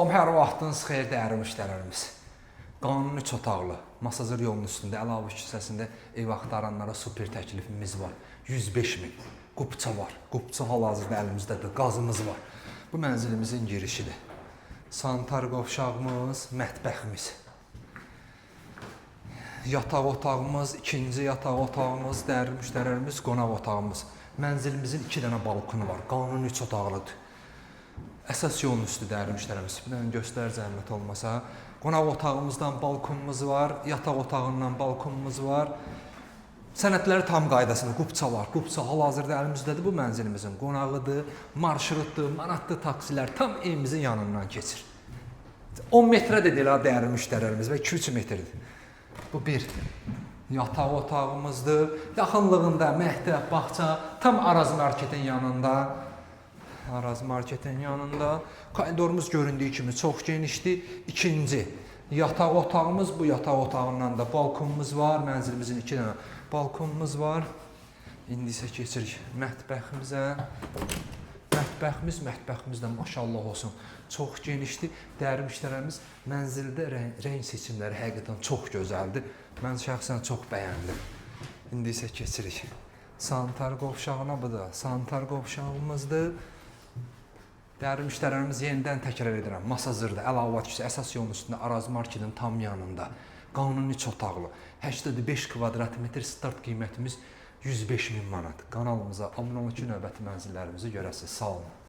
Hər vaxtınız xeyir dəyərli müştərilərimiz. Qanuni 3 otaqlı, Masazır yolunun üstündə, Əlavuz küçəsində ev axtaranlara super təklifimiz var. 105 min. Qubça var. Qubça hal-hazırda əlimizdədir. Qazımız var. Bu mənzilimizin girişidir. Sanitar qovşağımız, mətbəximiz. Yataq otağımız, ikinci yataq otağımız, dəyərli müştərilərimiz, qonaq otağımız. Mənzilimizin 2 dənə balkonu var. Qanuni 3 otaqlıdır. Əsas yolun üstü dəyərli müştərimiz. Bir dənə göstər zəhmət olmasa. Qonaq otağımızdan balkonumuz var, yataq otağından balkonumuz var. Sənədləri tam qaydasında, qubça var. Qubça hal-hazırda əlimizdədir, bu mənzilimizin qonağıdır, marşrutdur, manatlı taksilər tam evimizin yanından keçir. 10 metrə də deyil dəyərli müştərilərimiz və 2-3 metrdir. Bu bir yataq otağımızdır. Yaxınlığında məktəb, bağça, tam Araz marketin yanında. Araz marketin yanında. Koridorumuz göründüyü kimi çox genişdir. İkinci yataq otağımız. Bu yataq otağından da balkonumuz var. Mənzilimizin 2 dənə balkonumuz var. İndi isə keçirik mətbəximizə. Mətbəximiz də maşallah olsun. Çox genişdir. Dəyərli müştərilərimiz, mənzildə rəng seçimləri həqiqətən çox gözəldir. Mən şəxsən çox bəyəndim. İndi isə keçirik sanitar qovşağına. Bu da sanitar qovşağımızdır. Dəyərli müştərilərimiz, yenidən təkrar edirəm. Masazırda, Əlavuz küçəsi, əsas yolun üstündə, Araz marketin tam yanında. Qanuni 3 otaqlı, 85 kvadrat metr, start qiymətimiz 105 min manat. Kanalımıza abunə olun ki, növbəti mənzillərimizi görəsiniz. Sağ olun.